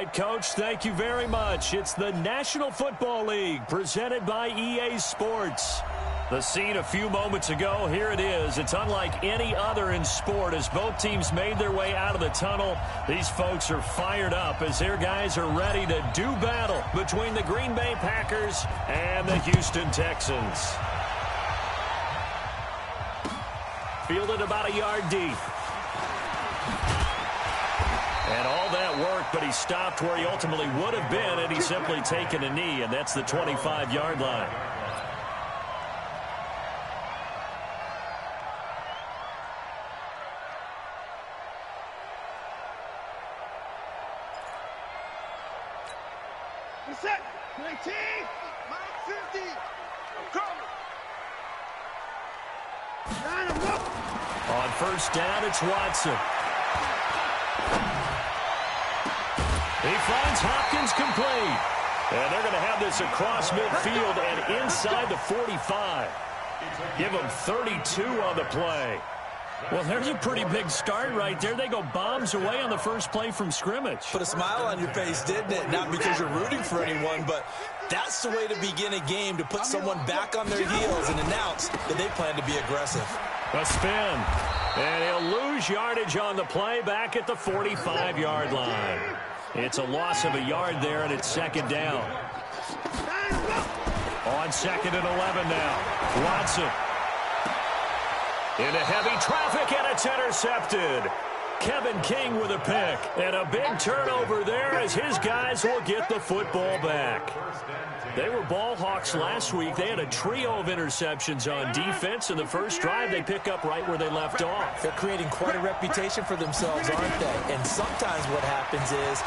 right, Coach. Thank you very much. It's the National Football League presented by EA Sports. The scene a few moments ago, here it is. It's unlike any other in sport as both teams made their way out of the tunnel. These folks are fired up as their guys are ready to do battle between the Green Bay Packers and the Houston Texans. Fielded about a yard deep. And all that work, but he stopped where he ultimately would have been had he simply taken a knee, and that's the 25-yard line. Set. 19. 50. I'm coming. On first down, it's Watson. He finds Hopkins complete. And they're going to have this across midfield and inside the 45. Give them 32 on the play. Well, there's a pretty big start right there. They go bombs away on the first play from scrimmage. Put a smile on your face, didn't it? Not because you're rooting for anyone, but that's the way to begin a game, to put someone back on their heels and announce that they plan to be aggressive. A spin. And he'll lose yardage on the play back at the 45-yard line. It's a loss of a yard there, and it's second down. On second and 11 now. Watson. Into heavy traffic, and it's intercepted. Kevin King with a pick. And a big turnover there as his guys will get the football back. They were ball hawks last week. They had a trio of interceptions on defense. In the first drive, they pick up right where they left off. They're creating quite a reputation for themselves, aren't they? And sometimes what happens is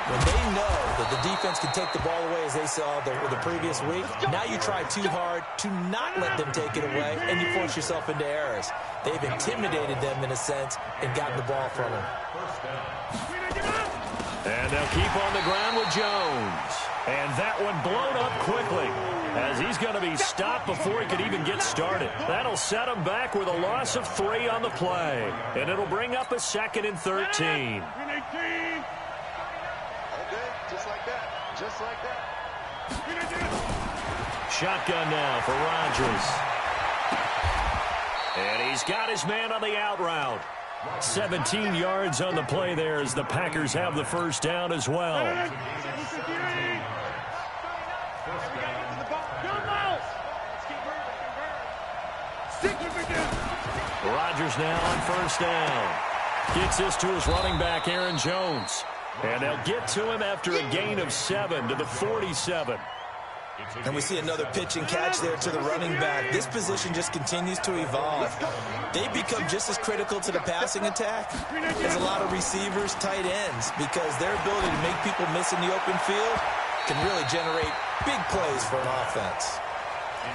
when they know that the defense can take the ball away, as they saw the previous week, now you try too hard to not let them take it away, and you force yourself into errors. They've intimidated them in a sense and gotten the ball from them. And they'll keep on the ground with Jones. And that one blown up quickly as he's going to be stopped before he could even get started. That'll set him back with a loss of 3 on the play. And it'll bring up a second and 13. Just like that. Just like that. Shotgun now for Rodgers. And he's got his man on the out route. 17 yards on the play there as the Packers have the first down as well. Rodgers now on first down. Gets this to his running back, Aaron Jones. And they'll get to him after a gain of 7 to the 47. And we see another pitch and catch there to the running back. This position just continues to evolve. They become just as critical to the passing attack as a lot of receivers, tight ends, because their ability to make people miss in the open field can really generate big plays for an offense.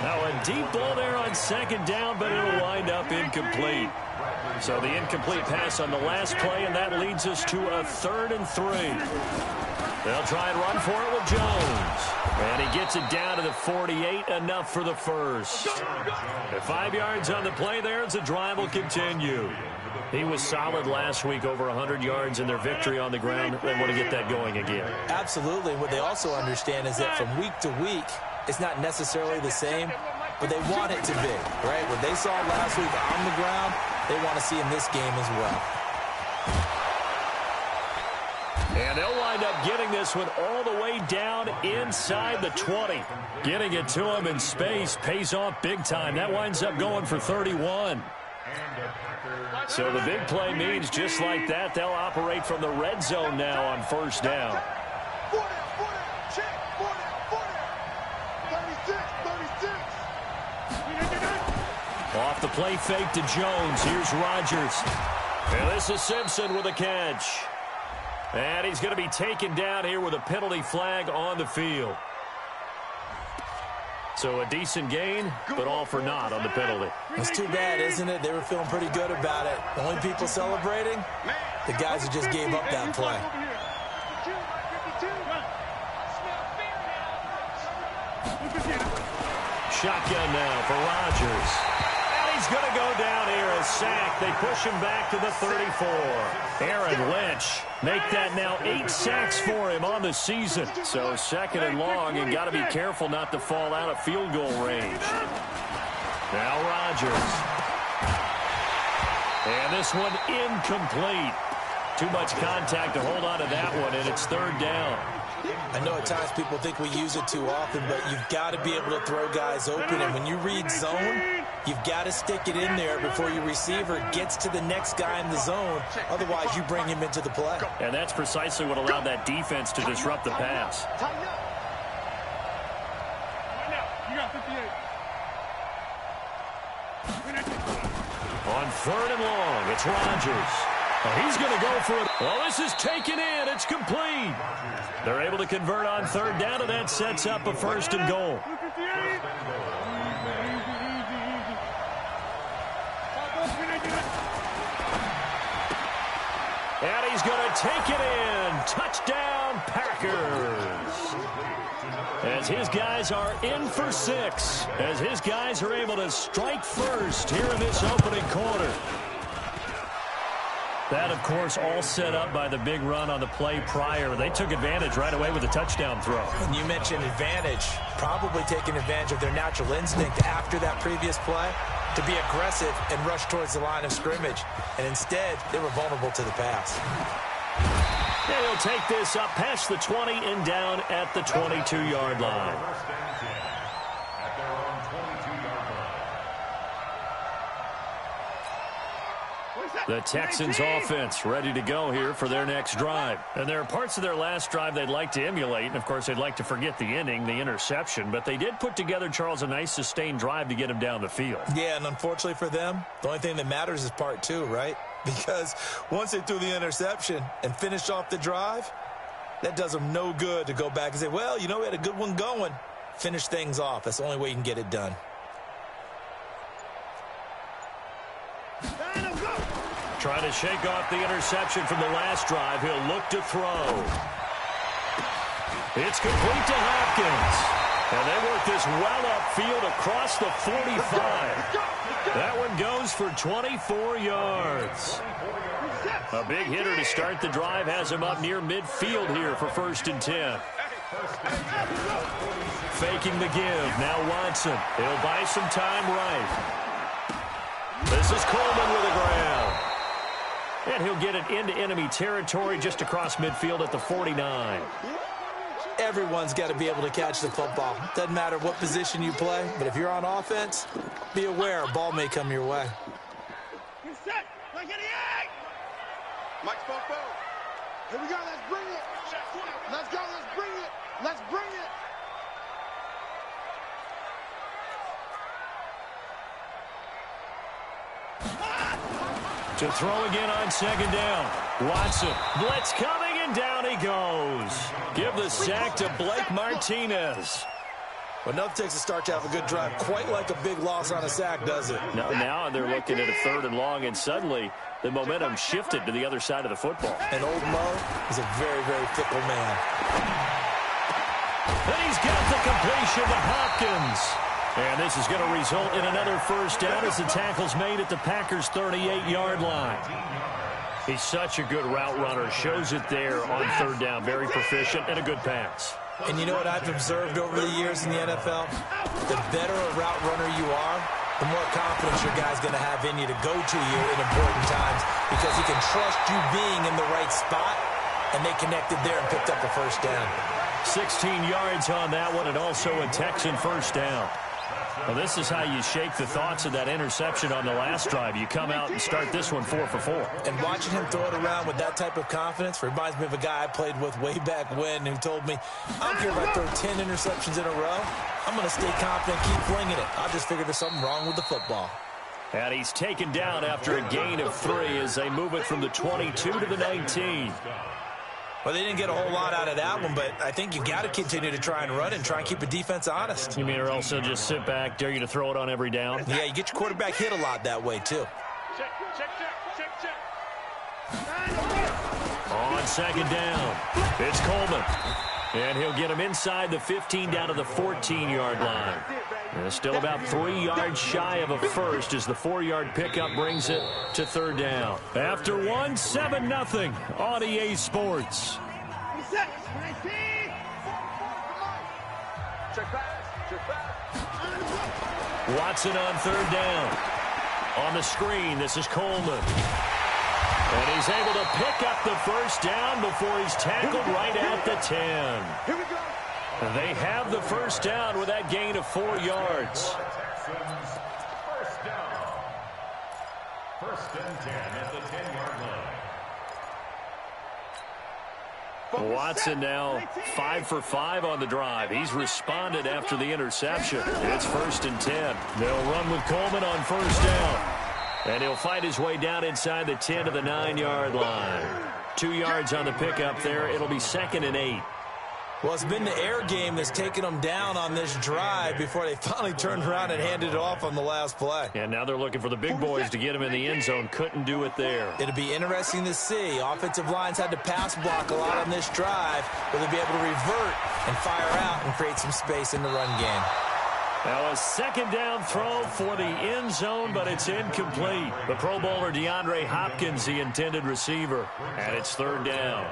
Now a deep ball there on second down, but it'll wind up incomplete. So the incomplete pass on the last play, and that leads us to a 3rd and 3. They'll try and run for it with Jones. And he gets it down to the 48, enough for the first. At 5 yards on the play there as the drive will continue. He was solid last week, over 100 yards in their victory on the ground. They want to get that going again. Absolutely. What they also understand is that from week to week, it's not necessarily the same, but they want it to be, right? What they saw last week on the ground, they want to see in this game as well. And they'll wind up getting this one all the way down inside the 20. Getting it to him in space pays off big time. That winds up going for 31. So the big play means just like that, they'll operate from the red zone now on first down. 40, check, 40, 36. Off the play fake to Jones. Here's Rodgers. And this is Simpson with a catch. And he's going to be taken down here with a penalty flag on the field. So a decent gain, but all for naught on the penalty. It's too bad, isn't it? They were feeling pretty good about it. The only people celebrating, the guys who just gave up that play. Shotgun now for Rodgers. And he's going to go down here. A sack. They push him back to the 34. Aaron Lynch make that now 8 sacks for him on the season. So second and long, and got to be careful not to fall out of field goal range. Now Rodgers. And this one incomplete. Too much contact to hold on to that one, and it's third down. I know at times people think we use it too often, but you've got to be able to throw guys open. And when you read zone, you've got to stick it in there before your receiver gets to the next guy in the zone. Otherwise, you bring him into the play. And that's precisely what allowed that defense to disrupt the pass. You got 58. On third and long, it's Rodgers. He's going to go for it. Well, this is taken in. It's complete. They're able to convert on third down, and that sets up a first and goal. And he's going to take it in. Touchdown, Packers. As his guys are in for 6. As his guys are able to strike first here in this opening quarter. That, of course, all set up by the big run on the play prior. They took advantage right away with a touchdown throw. And you mentioned advantage, probably taking advantage of their natural instinct after that previous play to be aggressive and rush towards the line of scrimmage. And instead, they were vulnerable to the pass. And he'll take this up past the 20 and down at the 22-yard line. The Texans offense ready to go here for their next drive. And there are parts of their last drive they'd like to emulate. And, of course, they'd like to forget the inning, the interception. But they did put together, Charles, a nice sustained drive to get him down the field. Yeah, and unfortunately for them, the only thing that matters is part 2, right? Because once they threw the interception and finished off the drive, that does them no good to go back and say, well, you know, we had a good one going. Finish things off. That's the only way you can get it done. Trying to shake off the interception from the last drive. He'll look to throw. It's complete to Hopkins. And they work this well upfield across the 45. That one goes for 24 yards. A big hitter to start the drive has him up near midfield here for 1st and 10. Faking the give. Now Watson. He'll buy some time right. This is Coleman with a grab. And he'll get it into enemy territory just across midfield at the 49. Everyone's got to be able to catch the football. Doesn't matter what position you play, but if you're on offense, be aware a ball may come your way. Set. Mike Popo. Here we go. Let's bring it. Let's go. Let's bring it. Let's bring it. To throw again on 2nd down. Watson. Blitz coming, and down he goes. Give the sack to Blake Martinez. Well, nothing takes a start to have a good drive. Quite like a big loss on a sack, does it? Now they're looking at a 3rd and long, and suddenly the momentum shifted to the other side of the football. And old Mo is a very, very fickle man. And he's got the completion to Hopkins. And this is going to result in another 1st down as the tackle's made at the Packers' 38-yard line. He's such a good route runner. Shows it there on 3rd down. Very proficient and a good pass. And you know what I've observed over the years in the NFL? The better a route runner you are, the more confidence your guy's going to have in you to go to you in important times because he can trust you being in the right spot, and they connected there and picked up a 1st down. 16 yards on that one, and also a Texan 1st down. Well, this is how you shake the thoughts of that interception on the last drive. You come out and start this one 4 for 4. And watching him throw it around with that type of confidence reminds me of a guy I played with way back when who told me, I don't care if I throw 10 interceptions in a row. I'm going to stay confident, keep flinging it. I just figured there's something wrong with the football. And he's taken down after a gain of 3 as they move it from the 22 to the 19. Well, they didn't get a whole lot out of that one, but I think you got to continue to try and run and try and keep the defense honest. You mean or also just sit back, dare you to throw it on every down? Yeah, you get your quarterback hit a lot that way, too. On 2nd down, it's Coleman. And he'll get him inside the 15 down to the 14-yard line. And still about 3 yards shy of a first as the 4-yard pickup brings it to third down. After 7-0 on EA Sports. Watson on third down. On the screen, this is Coleman. And he's able to pick up the first down before he's tackled right at the 10. Here we go. They have the first down with that gain of 4 yards. First down. First and 10 at the 10-yard line. Watson now 5 for 5 on the drive. He's responded after the interception. It's first and 10. They'll run with Coleman on first down. And he'll fight his way down inside the 10 to the 9-yard line. 2 yards on the pickup there. It'll be 2nd and 8. Well, it's been the air game that's taken them down on this drive before they finally turned around and handed it off on the last play. And now they're looking for the big boys to get him in the end zone. Couldn't do it there. It'll be interesting to see. Offensive lines had to pass block a lot on this drive. Will they be able to revert and fire out and create some space in the run game? Now a second down throw for the end zone, but it's incomplete. The Pro Bowler DeAndre Hopkins, the intended receiver. And it's third down.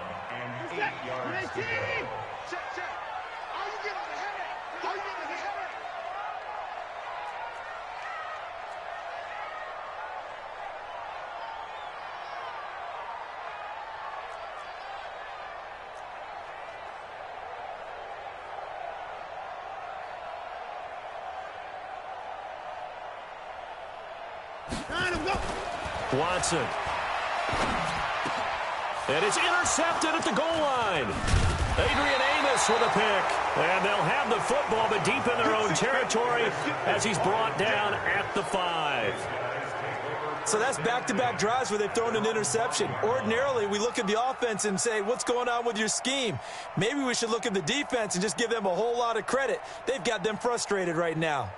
Watson. And it's intercepted at the goal line. Adrian Amos with a pick. And they'll have the football, but deep in their own territory as he's brought down at the 5. So that's back-to-back drives where they've thrown an interception. Ordinarily, we look at the offense and say, what's going on with your scheme? Maybe we should look at the defense and just give them a whole lot of credit. They've got them frustrated right now.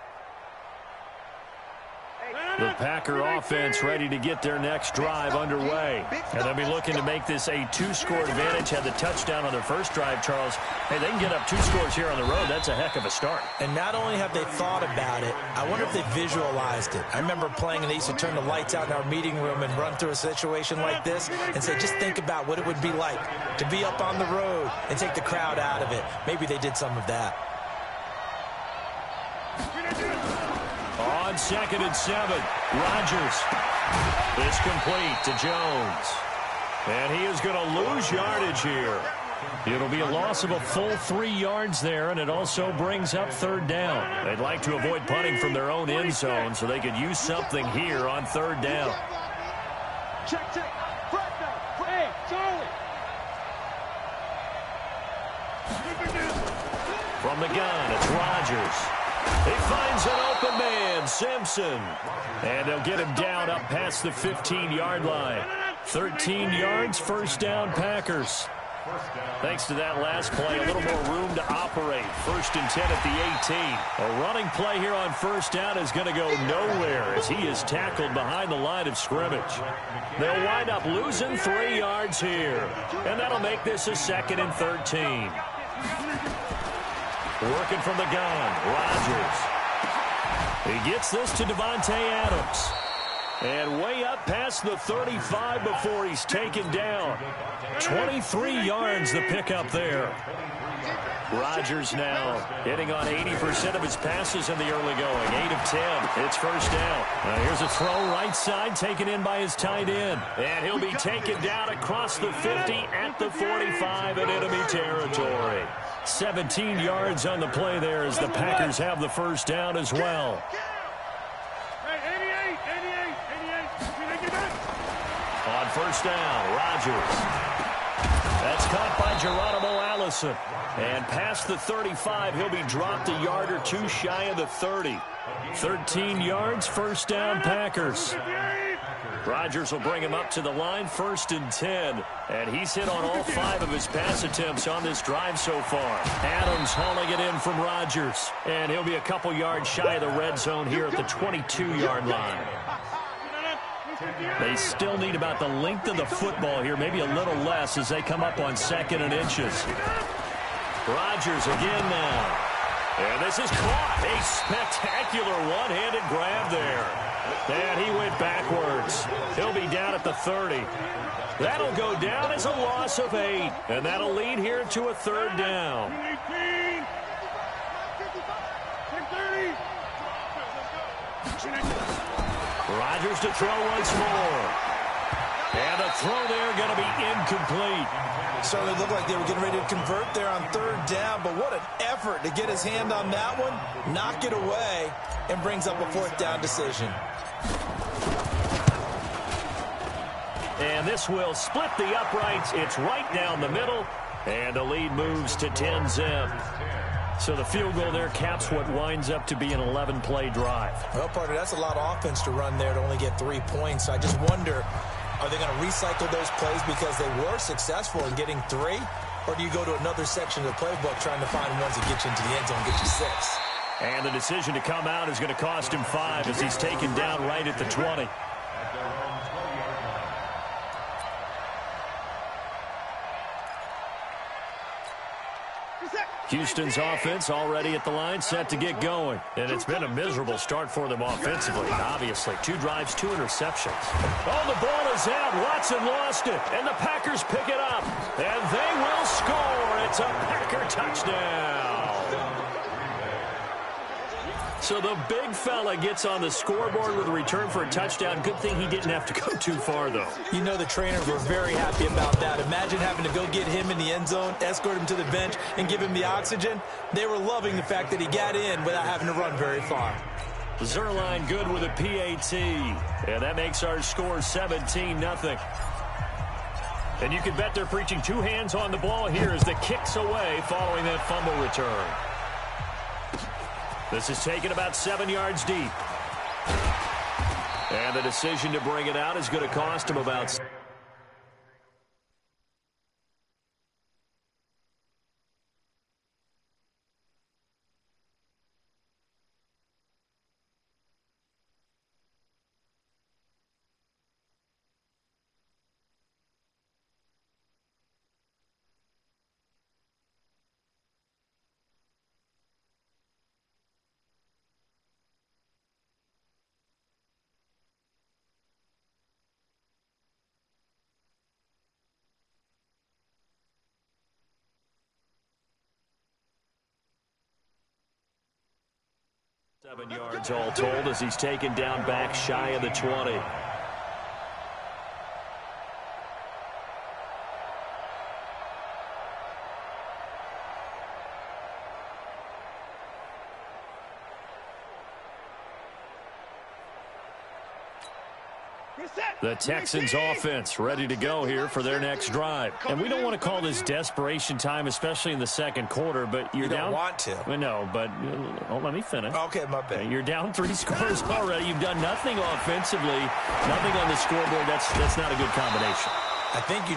The Packer offense ready to get their next drive underway. And they'll be looking to make this a 2-score advantage. Had the touchdown on their first drive, Charles. Hey, they can get up 2 scores here on the road. That's a heck of a start. And not only have they thought about it, I wonder if they visualized it. I remember playing and they used to turn the lights out in our meeting room and run through a situation like this and say, just think about what it would be like to be up on the road and take the crowd out of it. Maybe they did some of that. On 2nd and 7, Rodgers is complete to Jones. And he is going to lose yardage here. It'll be a loss of a full 3 yards there, and it also brings up third down. They'd like to avoid punting from their own end zone so they could use something here on third down. Check. Hey, Charlie. From the gun, it's Rodgers. He finds an open man, Simpson. And they'll get him down up past the 15-yard line. 13 yards, first down, Packers. Thanks to that last play, a little more room to operate. 1st and 10 at the 18. A running play here on first down is going to go nowhere as he is tackled behind the line of scrimmage. They'll wind up losing 3 yards here. And that'll make this a 2nd and 13. Working from the gun, Rodgers. He gets this to Devontae Adams. And way up past the 35 before he's taken down. 23 yards the pickup there. Rodgers now hitting on 80% of his passes in the early going. 8 of 10. It's first down. Here's a throw right side taken in by his tight end. And he'll be taken down across the 50 at the 45 in enemy territory. 17 yards on the play there as the Packers have the first down as well. On first down, Rodgers. That's caught by Geronimo Allison. And past the 35, he'll be dropped a yard or 2 shy of the 30. 13 yards, first down, Packers. Rodgers will bring him up to the line, 1st and 10. And he's hit on all 5 of his pass attempts on this drive so far. Adams hauling it in from Rodgers. And he'll be a couple yards shy of the red zone here at the 22-yard line. They still need about the length of the football here, maybe a little less as they come up on 2nd and inches. Rodgers again now. And this is caught. A spectacular one-handed grab there. And he went backwards. He'll be down at the 30. That'll go down as a loss of 8. And that'll lead here to a 3rd down. Rodgers to throw once more. And the throw there going to be incomplete. Certainly looked like they were getting ready to convert there on 3rd down, but what an effort to get his hand on that one, knock it away, and brings up a 4th down decision. And this will split the uprights. It's right down the middle, and the lead moves to 10-zip. So the field goal there caps what winds up to be an 11-play drive. Well, partner, that's a lot of offense to run there to only get 3 points. I just wonder, are they going to recycle those plays because they were successful in getting 3? Or do you go to another section of the playbook trying to find ones that get you into the end zone and get you 6? And the decision to come out is going to cost him 5 as he's taken down right at the 20. Houston's offense already at the line, set to get going. And it's been a miserable start for them offensively, obviously. 2 drives, 2 interceptions. Oh, the ball is out. Watson lost it. And the Packers pick it up. And they will score. It's a Packer touchdown. So the big fella gets on the scoreboard with a return for a touchdown. Good thing he didn't have to go too far, though. You know the trainers were very happy about that. Imagine having to go get him in the end zone, escort him to the bench, and give him the oxygen. They were loving the fact that he got in without having to run very far. Zerline good with a PAT. And that makes our score 17-0. And you can bet they're preaching 2 hands on the ball here as the kick's away following that fumble return. This is taken about 7 yards deep. And the decision to bring it out is going to cost him about... Seven yards all told as he's taken down back shy of the 20. The Texans offense ready to go here for their next drive. And we don't want to call this desperation time, especially in the second quarter, but you're down. You don't want to. No, but let me finish. Okay, my bad. You're down 3 scores already. You've done nothing offensively, nothing on the scoreboard. That's not a good combination. I think you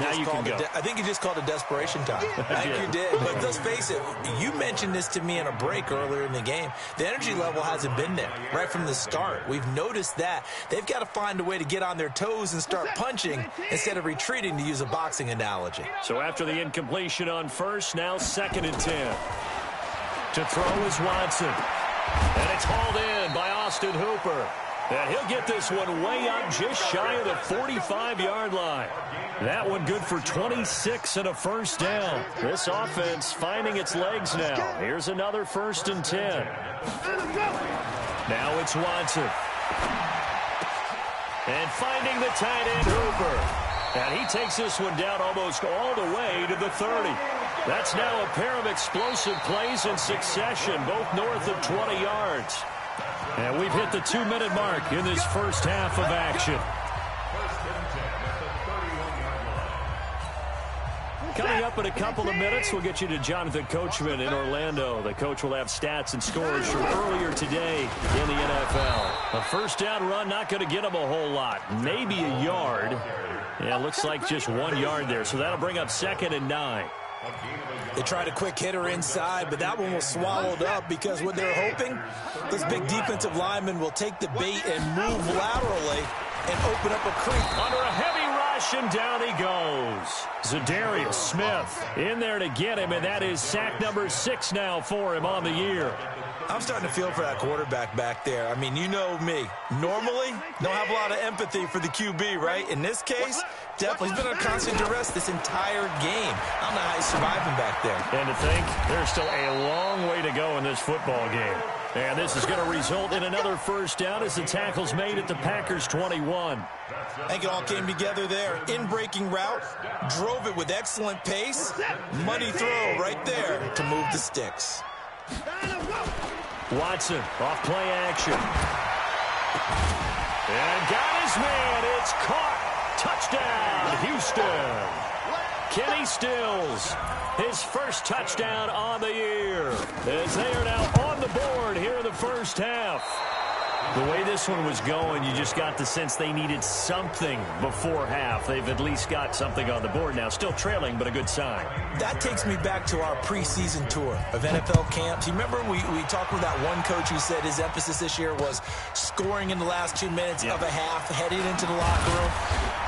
just called it desperation time. I think you did. But let's face it, you mentioned this to me in a break earlier in the game. The energy level hasn't been there right from the start. We've noticed that. They've got to find a way to get on their toes and start punching instead of retreating, to use a boxing analogy. So after the incompletion on first, now 2nd and 10. To throw is Watson. And it's hauled in by Austin Hooper. And he'll get this one way up just shy of the 45-yard line. That one good for 26 and a 1st down. This offense finding its legs now. Here's another 1st and 10. Now it's Watson. And finding the tight end, Hooper. And he takes this one down almost all the way to the 30. That's now a pair of explosive plays in succession, both north of 20 yards. And we've hit the 2-minute mark in this first half of action. Coming up in a couple of minutes, we'll get you to Jonathan Coachman in Orlando. The coach will have stats and scores from earlier today in the NFL. A 1st down run, not going to get him a whole lot. Maybe a yard. Yeah, looks like just 1 yard there. So that'll bring up 2nd and 9. They tried a quick hitter inside, but that one was swallowed up because what they're hoping, this big defensive lineman will take the bait and move laterally and open up a creek. Under a heavy rush, and down he goes. Zadarius Smith in there to get him, and that is sack number 6 now for him on the year. I'm starting to feel for that quarterback back there. I mean, you know me. Normally, don't have a lot of empathy for the QB, right? In this case, definitely he's been under constant duress this entire game. I don't know how he's surviving back there. And to think, there's still a long way to go in this football game. And this is going to result in another first down as the tackle's made at the Packers 21. I think it all came together there. In-breaking route, drove it with excellent pace. Money throw right there to move the sticks. Watson off play action. And got his man. It's caught. Touchdown, Houston. Kenny Stills, his first touchdown on the year, as they are now on the board here in the first half. The way this one was going, you just got the sense they needed something before half. They've at least got something on the board now. Still trailing, but a good sign. That takes me back to our preseason tour of NFL camps. You remember we talked with that one coach who said his emphasis this year was scoring in the last 2 minutes of a half, heading into the locker room.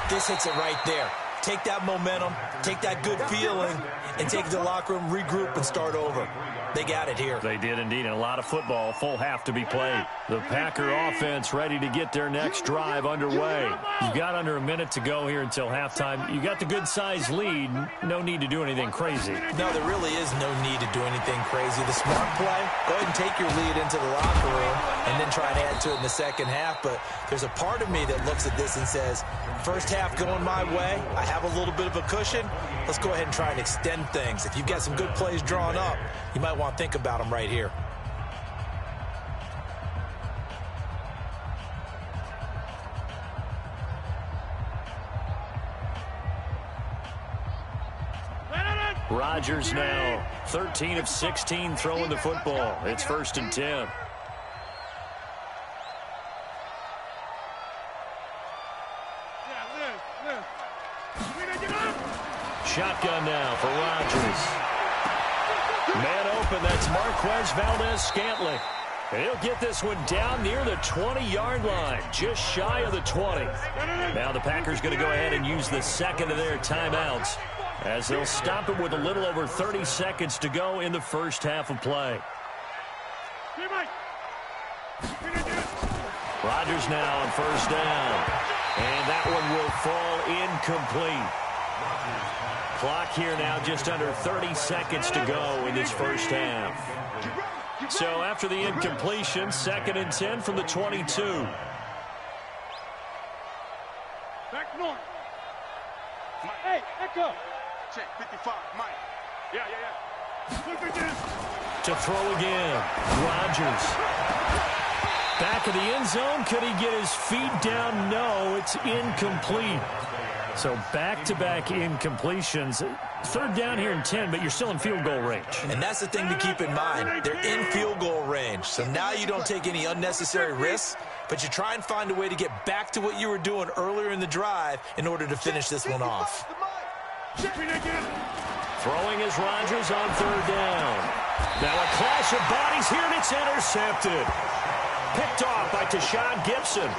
This hits it right there. Take that momentum, take that good feeling, and take it to the locker room, regroup, and start over. They got it here. They did indeed, and a lot of football, full half to be played. The Packer offense ready to get their next drive underway. You've got under a minute to go here until halftime. You got the good-sized lead. No need to do anything crazy. No, there really is no need to do anything crazy. The smart play, go ahead and take your lead into the locker room and then try and add to it in the second half. But there's a part of me that looks at this and says, first half going my way, I have a little bit of a cushion. Let's go ahead and try and extend things. If you've got some good plays drawn up, you might want to think about them right here. Rodgers now 13 of 16 throwing the football. It's 1st and 10. Shotgun now for Rodgers. Man open, that's Marquez Valdez-Scantling. And he'll get this one down near the 20-yard line, just shy of the 20. Now the Packers going to go ahead and use the second of their timeouts, as they'll stop it with a little over 30 seconds to go in the first half of play. Rodgers now on first down. And that one will fall incomplete. Clock here now just under 30 seconds to go in this first half. So after the incompletion, 2nd and 10 from the 22. Back north. Hey, echo. Check 55, Mike. Yeah. To throw again, Rodgers. Back of the end zone. Could he get his feet down? No, it's incomplete. So back-to-back incompletions. 3rd down here and 10, but you're still in field goal range. And that's the thing to keep in mind. They're in field goal range. So now you don't take any unnecessary risks, but you try and find a way to get back to what you were doing earlier in the drive in order to finish this one off. Throwing is Rodgers on 3rd down. Now a clash of bodies here, and it's intercepted. Picked off by Tashawn Gibson.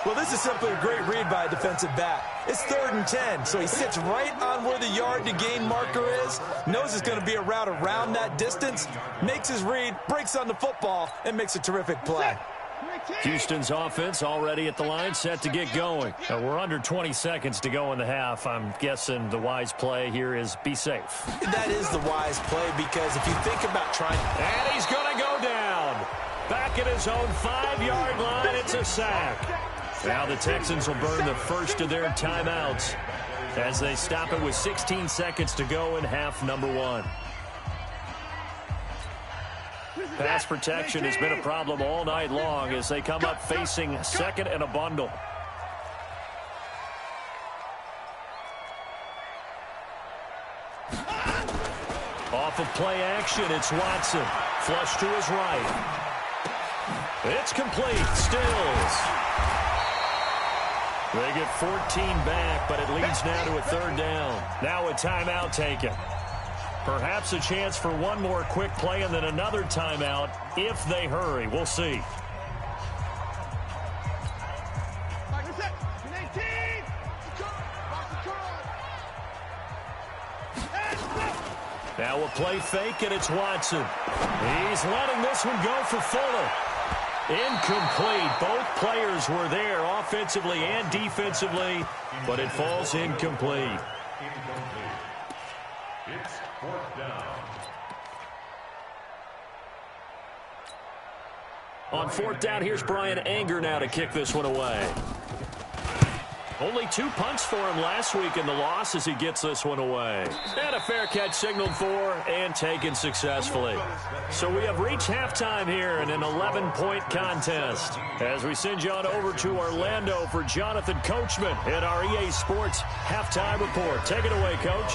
Well, this is simply a great read by a defensive back. It's 3rd and 10, so he sits right on where the yard-to-gain marker is, knows it's going to be a route around that distance, makes his read, breaks on the football, and makes a terrific play. Houston's offense already at the line, set to get going. We're under 20 seconds to go in the half. I'm guessing the wise play here is be safe. That is the wise play, because if you think about trying... And he's going to go down. Back at his own 5-yard line, it's a sack. Now the Texans will burn the first of their timeouts as they stop it with 16 seconds to go in half number 1. Pass protection has been a problem all night long as they come up facing 2nd and a bundle. Off of play action, it's Watson. Flush to his right. It's complete. Stills. They get 14 back, but it leads now to a 3rd down. Now a timeout taken. Perhaps a chance for one more quick play and then another timeout if they hurry. We'll see. Now a play fake, and it's Watson. He's letting this one go for Fuller. Incomplete. Both players were there offensively and defensively, but it falls incomplete. It's 4th down. On 4th down, here's Brian Anger now to kick this one away. Only 2 punts for him last week in the loss as he gets this one away. And a fair catch signaled for and taken successfully. So we have reached halftime here in an 11-point contest. As we send you on over to Orlando for Jonathan Coachman in our EA Sports halftime report. Take it away, Coach.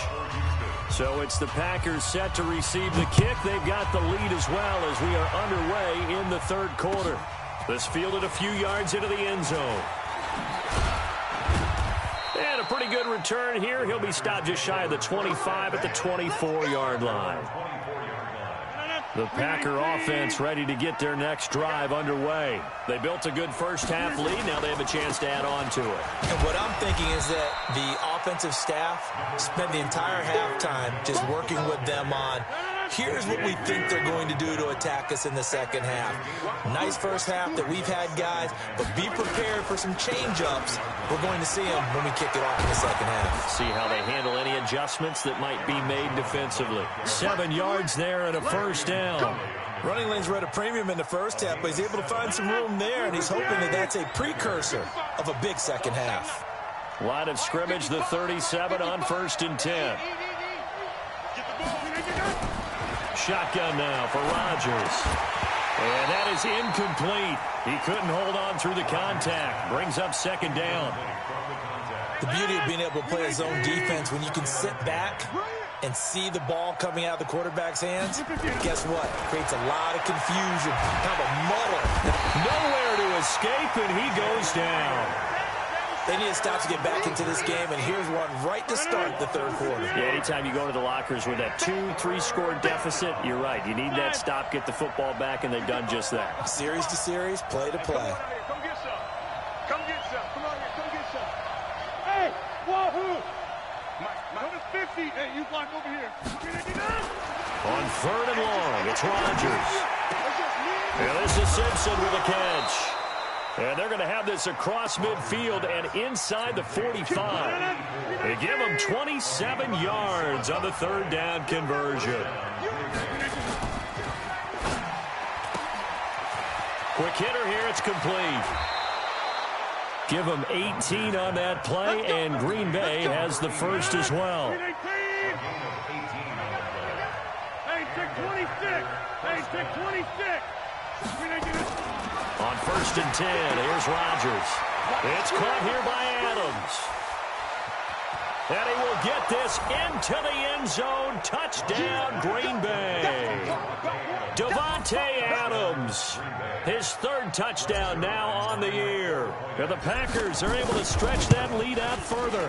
So it's the Packers set to receive the kick. They've got the lead as well as we are underway in the 3rd quarter. This fielded a few yards into the end zone. And a pretty good return here. He'll be stopped just shy of the 25 at the 24-yard line. The Packer offense ready to get their next drive underway. They built a good first-half lead. Now they have a chance to add on to it. And what I'm thinking is that the offensive staff spent the entire halftime just working with them on, here's what we think they're going to do to attack us in the second half. Nice first half that we've had, guys, but be prepared for some change-ups. We're going to see them when we kick it off in the second half. See how they handle any adjustments that might be made defensively. 7 yards there and a first down. Running lanes were at a premium in the first half, but he's able to find some room there, and he's hoping that that's a precursor of a big second half. Line of scrimmage, the 37 on 1st and 10. Shotgun now for Rodgers. And that is incomplete. He couldn't hold on through the contact. Brings up 2nd down. The beauty of being able to play a zone defense when you can sit back and see the ball coming out of the quarterback's hands, guess what? Creates a lot of confusion, kind of a muddle. Nowhere to escape, and he goes down. They need to stop to get back into this game, and here's one right to start the 3rd quarter. Yeah, anytime you go to the lockers with that 2-3 score deficit, you're right. You need that stop, get the football back, and they've done just that. Series to series, play to play. Come get some. Come get some. Come on here. Come get some. Hey, wahoo! Number 50. Hey, you block over here. On 3rd and long, it's Rodgers. And this is Simpson with a catch. And they're going to have this across midfield and inside the 45. They give them 27 yards on the 3rd down conversion. Quick hitter here, it's complete. Give them 18 on that play, and Green Bay has the first as well. Hey, take 26. Hey, take 26. On 1st and 10, here's Rodgers. It's caught here by Adams. And he will get this into the end zone. Touchdown, Green Bay. Davante Adams, his 3rd touchdown now on the year. And the Packers are able to stretch that lead out further.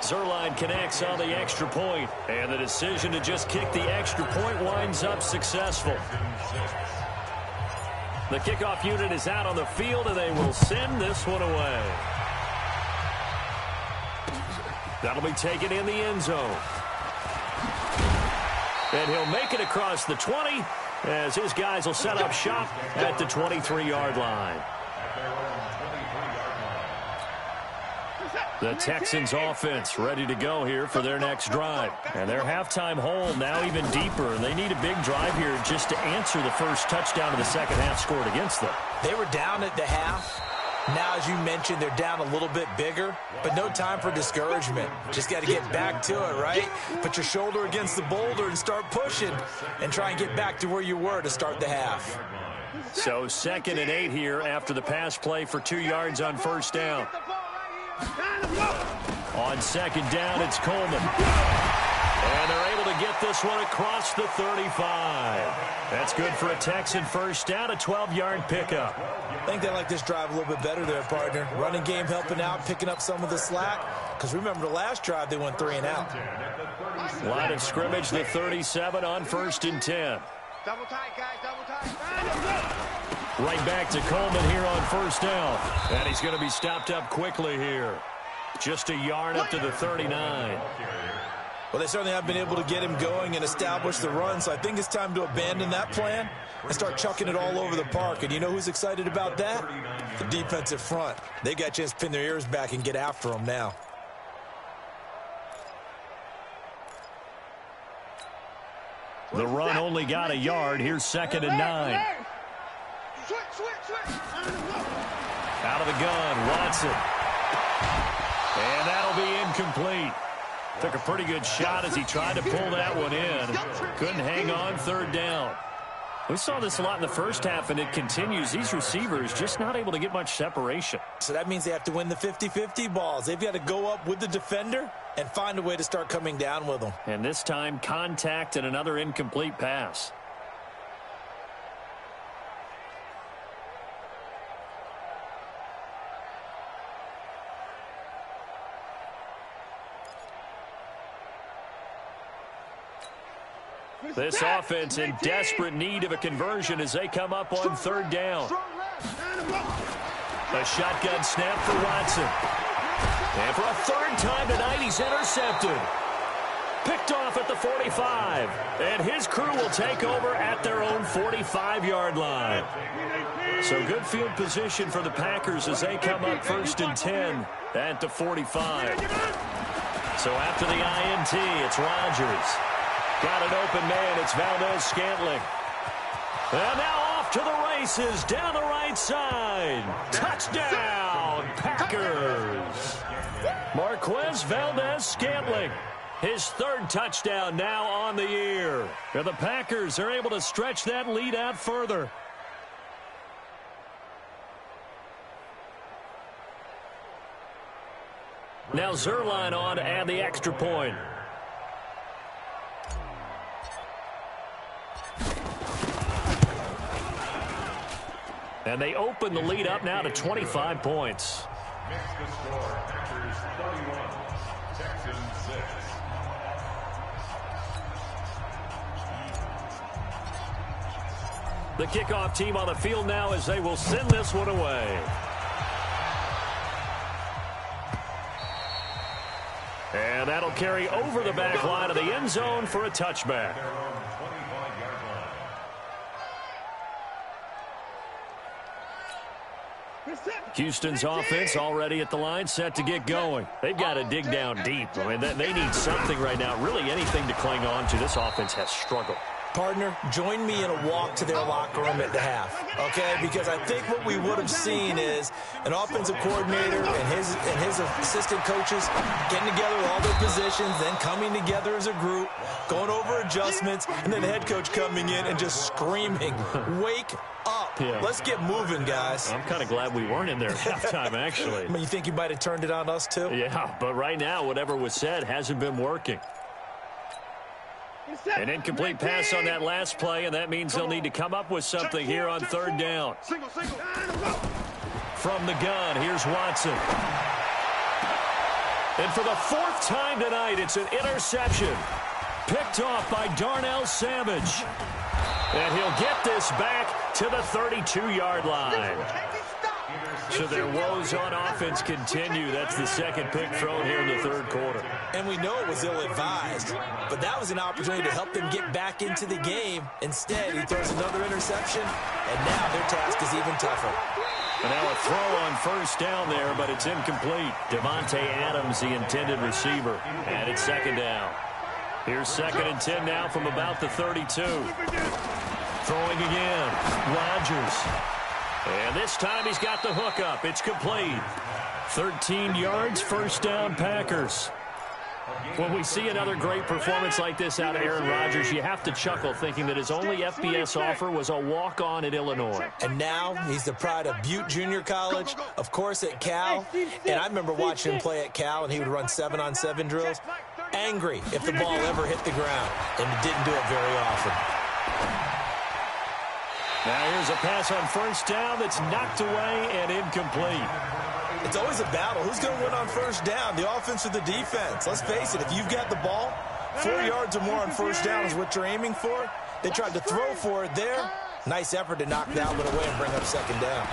Zerline connects on the extra point, and the decision to just kick the extra point winds up successful. The kickoff unit is out on the field, and they will send this one away. That'll be taken in the end zone. And he'll make it across the 20 as his guys will set up shop at the 23-yard line. The Texans offense ready to go here for their next drive. And their halftime hole now even deeper. And they need a big drive here just to answer the first touchdown of the second half scored against them. They were down at the half. Now, as you mentioned, they're down a little bit bigger, but no time for discouragement. Just got to get back to it, right? Put your shoulder against the boulder and start pushing and try and get back to where you were to start the half. So 2nd and 8 here after the pass play for 2 yards on 1st down. On 2nd down, it's Coleman. And they're able to get this one across the 35. That's good for a Texan first down, a 12-yard pickup. I think they like this drive a little bit better there, partner. Running game helping out, picking up some of the slack. Because remember, the last drive, they went 3 and out. Line of scrimmage, the 37 on 1st and 10. Double tight, guys, double tight. Right back to Coleman here on 1st down. And he's going to be stopped up quickly here. Just a yard up to the 39. Well, they certainly have been able to get him going and establish the run, so I think it's time to abandon that plan and start chucking it all over the park. And you know who's excited about that? The defensive front. They got a chance to pin their ears back and get after him now. The run only got a yard. Here's 2nd and 9. Out of the gun, Watson. And that'll be incomplete. Took a pretty good shot as he tried to pull that one in. Couldn't hang on 3rd down. We saw this a lot in the first half, and it continues. These receivers just not able to get much separation. So that means they have to win the 50-50 balls. They've got to go up with the defender and find a way to start coming down with them. And this time, contact and another incomplete pass. This offense in desperate need of a conversion as they come up on 3rd down. A shotgun snap for Watson. And for a 3rd time tonight, he's intercepted. Picked off at the 45. And his crew will take over at their own 45-yard line. So good field position for the Packers as they come up 1st and 10 at the 45. So after the INT, it's Rodgers. Got an open man. It's Valdez-Scantling. And now off to the races down the right side. Touchdown, Packers. Marquez Valdez-Scantling. His 3rd touchdown now on the year. And the Packers are able to stretch that lead out further. Now Zerline on to add the extra point. And they open the lead up now to 25 points. Makes the score Packers 31, Texans 6. The kickoff team on the field now as they will send this one away. And that'll carry over the back line of the end zone for a touchback. Houston's offense already at the line, set to get going. They've got to dig down deep. I mean, they need something right now, really anything to cling on to. This offense has struggled. Partner, join me in a walk to their locker room at the half, okay? Because I think what we would have seen is an offensive coordinator and his assistant coaches getting together with all their positions, then coming together as a group, going over adjustments, and then the head coach coming in and just screaming, wake up. Yeah. Let's get moving, guys. I'm kind of glad we weren't in there at halftime, actually. I mean, you think you might have turned it on us, too? Yeah, but right now, whatever was said hasn't been working. An incomplete pass on that last play, and that means they'll need to come up with something here on 3rd down. From the gun, here's Watson. And for the 4th time tonight, it's an interception. Picked off by Darnell Savage. And he'll get this back to the 32-yard line. So their woes on offense continue. That's the 2nd pick thrown here in the 3rd quarter. And we know it was ill-advised, but that was an opportunity to help them get back into the game. Instead, he throws another interception, and now their task is even tougher. And now a throw on 1st down there, but it's incomplete. Devontae Adams, the intended receiver, and it's 2nd down. Here's 2nd and 10 now from about the 32. Throwing again, Rodgers. And this time he's got the hook up. It's complete. 13 yards, 1st down, Packers. When we see another great performance like this out of Aaron Rodgers, you have to chuckle thinking that his only FBS offer was a walk-on at Illinois. And now he's the pride of Butte Junior College, of course at Cal. And I remember watching him play at Cal, and he would run 7-on-7 drills. Angry if the ball ever hit the ground, and he didn't do it very often. Now here's a pass on 1st down that's knocked away and incomplete. It's always a battle. Who's going to win on 1st down, the offense or the defense? Let's face it, if you've got the ball, 4 yards or more on 1st down is what you're aiming for. They tried to throw for it there. Nice effort to knock that one away and bring up 2nd down.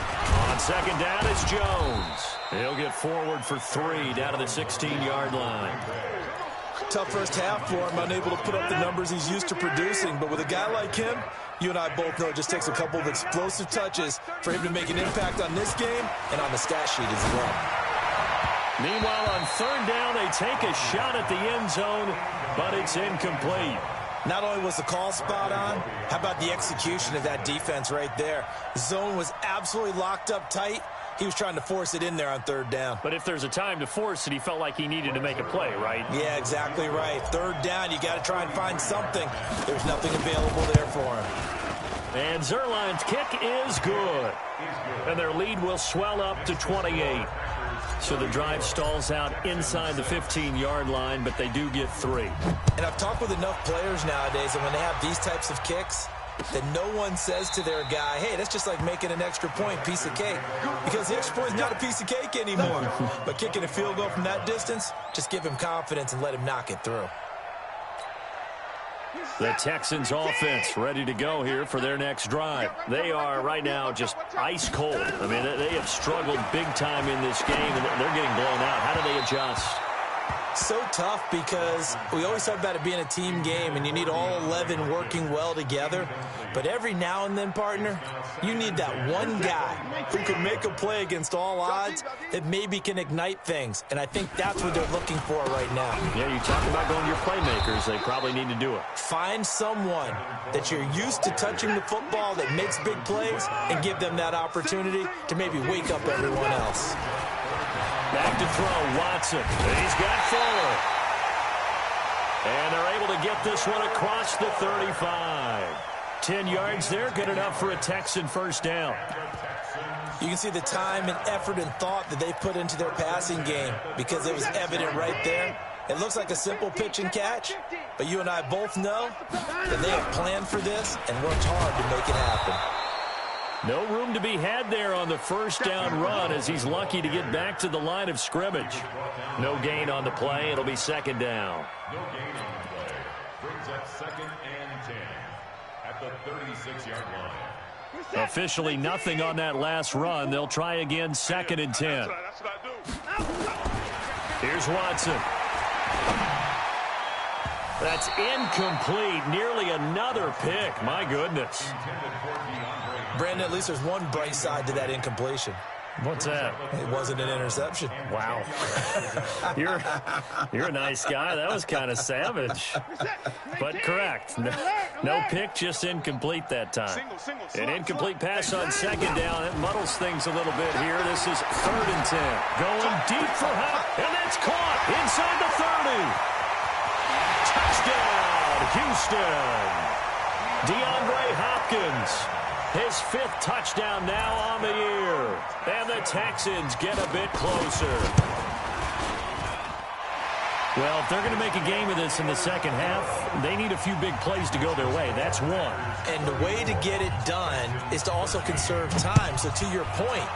On 2nd down, it's Jones. He'll get forward for 3 down to the 16-yard line. Tough first half for him, unable to put up the numbers he's used to producing. But with a guy like him, you and I both know it just takes a couple of explosive touches for him to make an impact on this game and on the stat sheet as well. Meanwhile, on third down, they take a shot at the end zone, but it's incomplete. Not only was the call spot on, how about the execution of that defense right there? The zone was absolutely locked up tight. He was trying to force it in there on third down. But if there's a time to force it, he felt like he needed to make a play, right? Yeah, exactly right. Third down, you got to try and find something. There's nothing available there for him. And Zuerlein's kick is good. And their lead will swell up to 28. So the drive stalls out inside the 15-yard line, but they do get 3. And I've talked with enough players nowadays that when they have these types of kicks, that no one says to their guy, hey, that's just like making an extra point, piece of cake. Because the extra point's not a piece of cake anymore. But kicking a field goal from that distance, just give him confidence and let him knock it through. The Texans offense ready to go here for their next drive. They are right now just ice cold. I mean, they have struggled big time in this game, and they're getting blown out. How do they adjust? So tough because we always talk about it being a team game and you need all 11 working well together. But every now and then, partner, you need that one guy who can make a play against all odds that maybe can ignite things. And I think that's what they're looking for right now. Yeah, you talk about going to your playmakers. They probably need to do it. Find someone that you're used to touching the football that makes big plays and give them that opportunity to maybe wake up everyone else. Back to throw, Watson. He's got Fuller. And they're able to get this one across the 35. 10 yards there, good enough for a Texan first down. You can see the time and effort and thought that they put into their passing game because it was evident right there. It looks like a simple pitch and catch, but you and I both know that they have planned for this and worked hard to make it happen. No room to be had there on the first down run as he's lucky to get back to the line of scrimmage. No gain on the play. It'll be second down. No gain on the play. Brings up 2nd and 10 at the 36-yard line. Officially nothing on that last run. They'll try again 2nd and 10. That's what I do. Here's Watson. That's incomplete. Nearly another pick. My goodness. Brandon, at least there's one bright side to that incompletion. What's that? It wasn't an interception. Wow. You're a nice guy. That was kind of savage. But correct. No pick, just incomplete that time. An incomplete pass on second down. It muddles things a little bit here. This is 3rd and 10. Going deep for help. And that's caught inside the 30. Touchdown, Houston. DeAndre Hopkins. His 5th touchdown now on the year. And the Texans get a bit closer. Well, if they're going to make a game of this in the second half, they need a few big plays to go their way. That's one. And the way to get it done is to also conserve time. So to your point,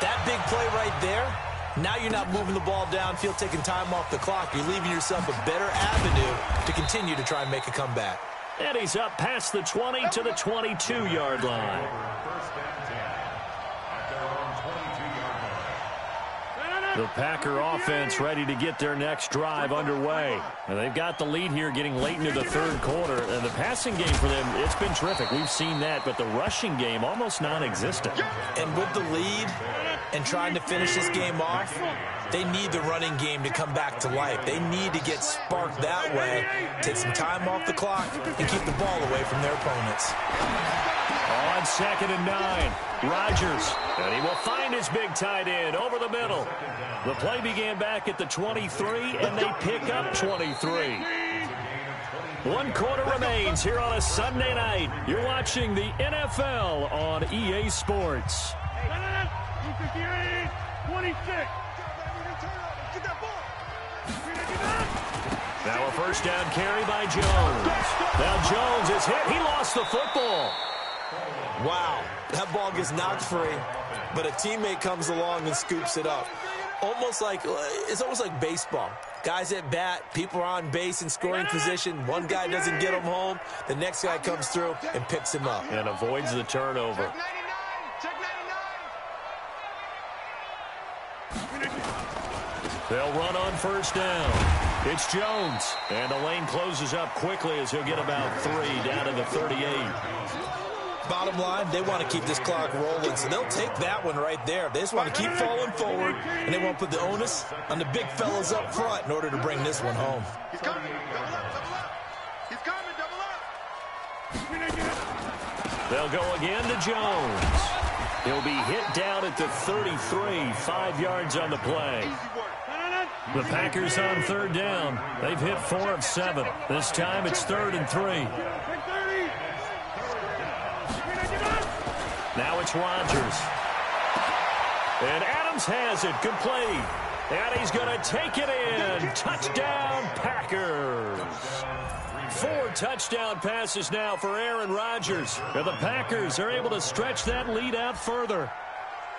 that big play right there, now you're not moving the ball downfield, taking time off the clock. You're leaving yourself a better avenue to continue to try and make a comeback. And he's up past the 20 to the 22-yard line. The Packer offense ready to get their next drive underway. And they've got the lead here getting late into the 3rd quarter. And the passing game for them, it's been terrific. We've seen that, but the rushing game almost non-existent. And with the lead and trying to finish this game off, they need the running game to come back to life. They need to get sparked that way, take some time off the clock, and keep the ball away from their opponents. On 2nd and 9, Rodgers, and he will find his big tight end over the middle. The play began back at the 23, and they pick up 23. 1 quarter remains here on a Sunday night. You're watching the NFL on EA Sports. 26. Now a first down carry by Jones. Now Jones is hit. He lost the football. Wow, that ball gets knocked free, but a teammate comes along and scoops it up. It's almost like baseball. Guys at bat, people are on base in scoring position. One guy doesn't get him home. The next guy comes through and picks him up. And avoids the turnover. They'll run on first down. It's Jones. And the lane closes up quickly as he'll get about 3 down to the 38. Bottom line, they want to keep this clock rolling, so they'll take that one right there. They just want to keep falling forward, and they won't put the onus on the big fellas up front in order to bring this one home. He's coming. Double up, double up. He's coming, double up. They'll go again to Jones. He'll be hit down at the 33, 5 yards on the play. The Packers on third down. They've hit 4 of 7. This time it's 3rd and 3. Now it's Rodgers. And Adams has it, complete. And he's going to take it in. Touchdown, Packers. 4 touchdown passes now for Aaron Rodgers. And the Packers are able to stretch that lead out further.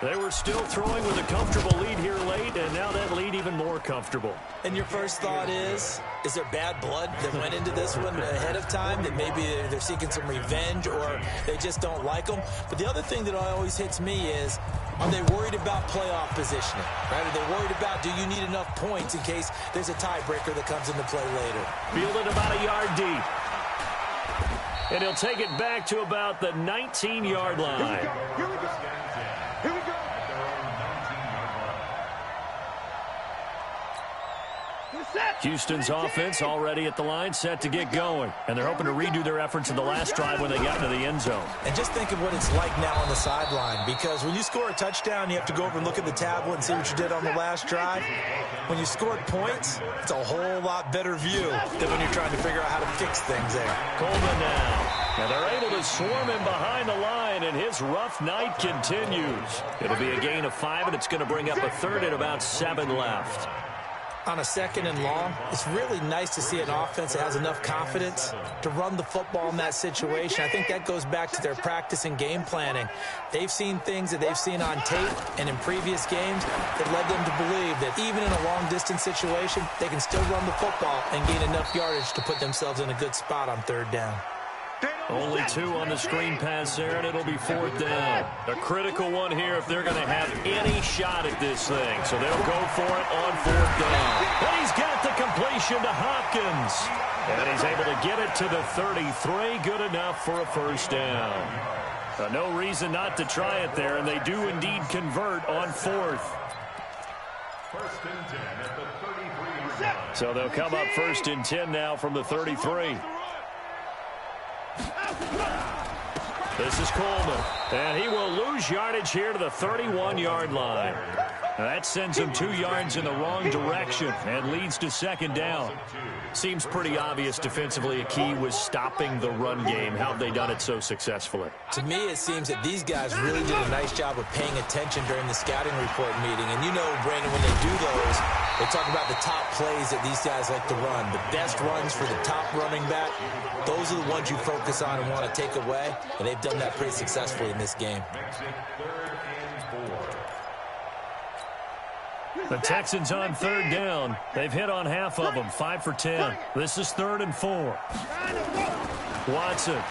They were still throwing with a comfortable lead here late, and now that lead even more comfortable. And your first thought is there bad blood that went into this one ahead of time, that maybe they're seeking some revenge or they just don't like them? But the other thing that always hits me is, are they worried about playoff positioning? Right? Are they worried about, do you need enough points in case there's a tiebreaker that comes into play later? Fielded about a yard deep. And he'll take it back to about the 19-yard line. Here we go. Here we go. Houston's offense already at the line, set to get going. And they're hoping to redo their efforts in the last drive when they got into the end zone. And just think of what it's like now on the sideline, because when you score a touchdown, you have to go over and look at the tablet and see what you did on the last drive. When you scored points, it's a whole lot better view than when you're trying to figure out how to fix things there. Coleman now. And they're able to swarm him behind the line, and his rough night continues. It'll be a gain of 5, and it's going to bring up a 3rd and about 7 left. On a 2nd and long, it's really nice to see an offense that has enough confidence to run the football in that situation. I think that goes back to their practice and game planning. They've seen things that they've seen on tape and in previous games that led them to believe that even in a long-distance situation, they can still run the football and gain enough yardage to put themselves in a good spot on 3rd down. Only 2 on the screen pass there, and it'll be 4th down. A critical one here if they're going to have any shot at this thing. So they'll go for it on 4th down. And he's got the completion to Hopkins. And he's able to get it to the 33. Good enough for a 1st down. No reason not to try it there, and they do indeed convert on 4th. 1st and 10 at the 33-yard line. So they'll come up 1st and 10 now from the 33. This is Coleman, and he will lose yardage here to the 31-yard line. Now that sends him 2 yards in the wrong direction and leads to 2nd down. Seems pretty obvious defensively a key was stopping the run game. How have they done it so successfully? To me, it seems that these guys really did a nice job of paying attention during the scouting report meeting. And you know, Brandon, when they do those, they talk about the top plays that these guys like to run. The best runs for the top running back, those are the ones you focus on and want to take away. And they've done that pretty successfully in this game. The Texans on 3rd down. They've hit on half of them, 5 for 10. This is 3rd and 4. Watson.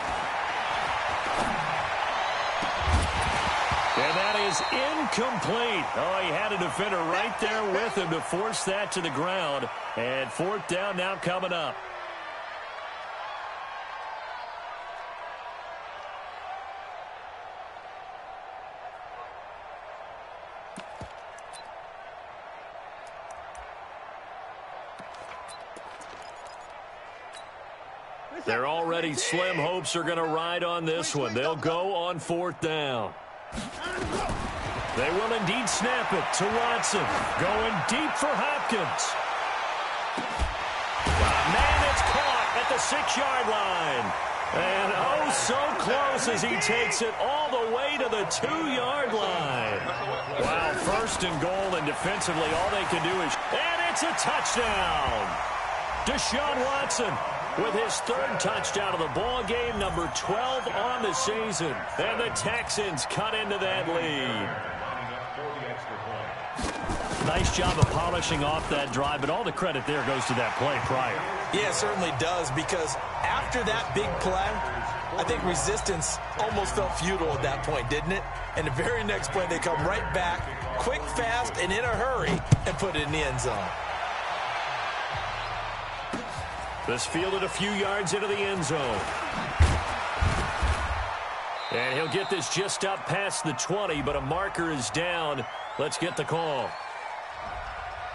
And that is incomplete. Oh, he had a defender right there with him to force that to the ground. And 4th down now coming up. They're already slim hopes are going to ride on this one. They'll go on 4th down. They will indeed snap it to Watson. Going deep for Hopkins. Man, it's caught at the 6-yard line. And oh, so close as he takes it all the way to the 2-yard line. Wow, 1st and goal, and defensively all they can do is... And it's a touchdown. Deshaun Watson with his 3rd touchdown of the ball game, number 12 on the season. And the Texans cut into that lead. Nice job of polishing off that drive, but all the credit there goes to that play prior. Yeah, it certainly does, because after that big play, I think resistance almost felt futile at that point, didn't it? And the very next play, they come right back, quick, fast, and in a hurry and put it in the end zone. This fielded a few yards into the end zone. And he'll get this just up past the 20, but a marker is down. Let's get the call.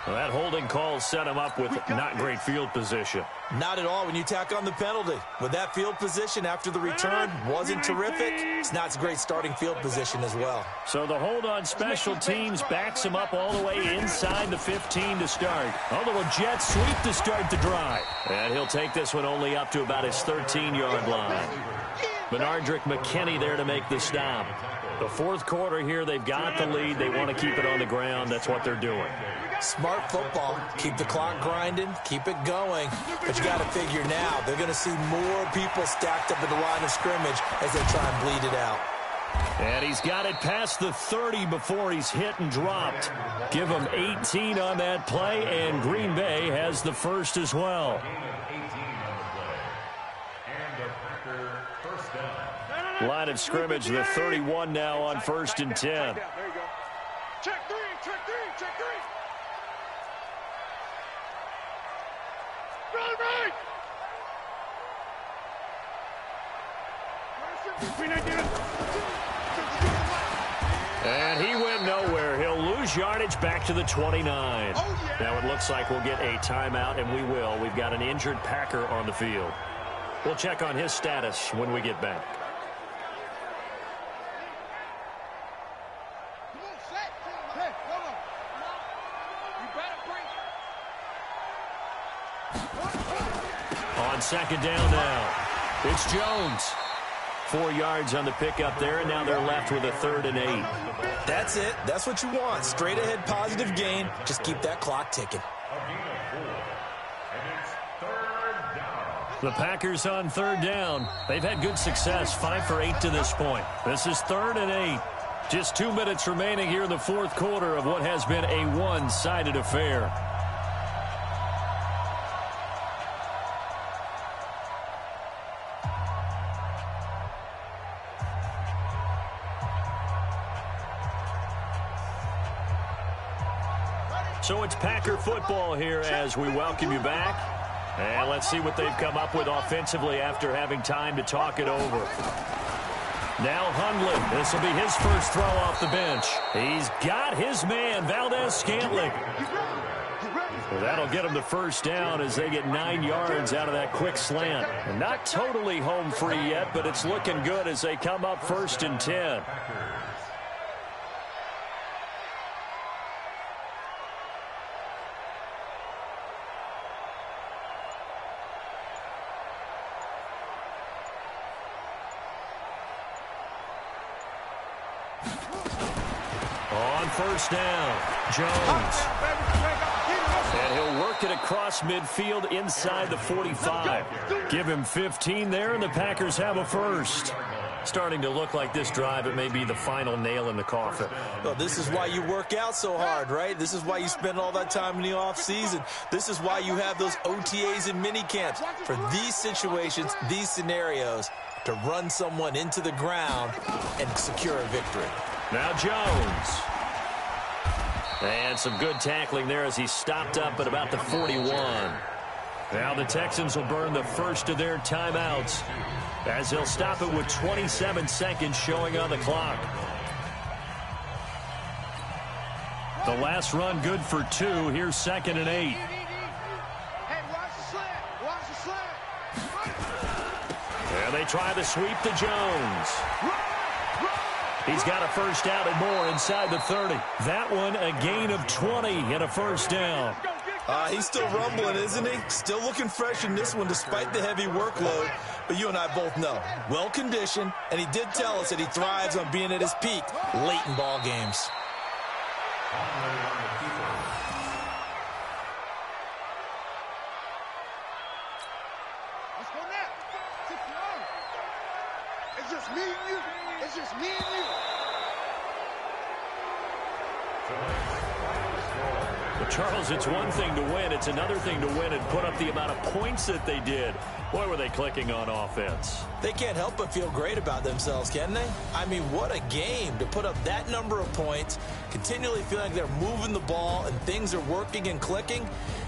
Well, that holding call set him up with not great field position. Not at all when you tack on the penalty. With that field position after the return wasn't terrific, it's not a great starting field position as well. So the hold on special teams backs him up all the way inside the 15 to start. A little jet sweep to start the drive. And he'll take this one only up to about his 13-yard line. Bernardrick McKinney there to make the stop. The fourth quarter here, they've got the lead. They want to keep it on the ground. That's what they're doing. Smart football. Keep the clock grinding. Keep it going. But you got to figure now they're going to see more people stacked up at the line of scrimmage as they try and bleed it out. And he's got it past the 30 before he's hit and dropped. Give him 18 on that play, and Green Bay has the first as well. Line of scrimmage, the 31 now on 1st and 10. There you go. Check three, check three, check three. Run right! And he went nowhere. He'll lose yardage back to the 29. Now it looks like we'll get a timeout, and we will. We've got an injured Packer on the field. We'll check on his status when we get back. On second down now, it's Jones. 4 yards on the pickup there, and now they're left with a 3rd and 8. That's it. That's what you want. Straight ahead positive gain. Just keep that clock ticking. The Packers on 3rd down. They've had good success, 5 for 8 to this point. This is 3rd and 8. Just 2 minutes remaining here in the fourth quarter of what has been a one-sided affair. So it's Packer football here as we welcome you back. And let's see what they've come up with offensively after having time to talk it over. Now Hundley. This will be his first throw off the bench. He's got his man, Valdez-Scantling. Well, that'll get him the first down as they get 9 yards out of that quick slant. And not totally home free yet, but it's looking good as they come up 1st and 10. On 1st down, Jones. And he'll work it across midfield inside the 45. Give him 15 there, and the Packers have a first. Starting to look like this drive, it may be the final nail in the coffin. Well, this is why you work out so hard, right? This is why you spend all that time in the offseason. This is why you have those OTAs and mini camps. For these situations, these scenarios, to run someone into the ground and secure a victory. Now Jones. And some good tackling there as he stopped up at about the 41. Now the Texans will burn the first of their timeouts as they'll stop it with 27 seconds showing on the clock. The last run good for 2. Here's 2nd and 8. Hey, watch the slant. Watch the slant. And they try the sweep to Jones. He's got a first down and more inside the 30. That one a gain of 20 and a first down. He's still rumbling, isn't he? Still looking fresh in this one despite the heavy workload. But you and I both know, well-conditioned, and he did tell us that he thrives on being at his peak late in ball games. Let's go now. It's just me and you. It's just me and you. Well, Charles, it's one thing to win. It's another thing to win and put up the amount of points that they did. Boy, were they clicking on offense. They can't help but feel great about themselves, can they? I mean, what a game to put up that number of points, continually feeling like they're moving the ball and things are working and clicking.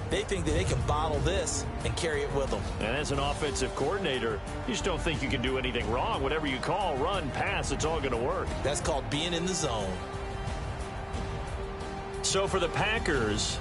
They think that they can bottle this and carry it with them. And as an offensive coordinator, you just don't think you can do anything wrong. Whatever you call, run, pass, it's all going to work. That's called being in the zone. So for the Packers,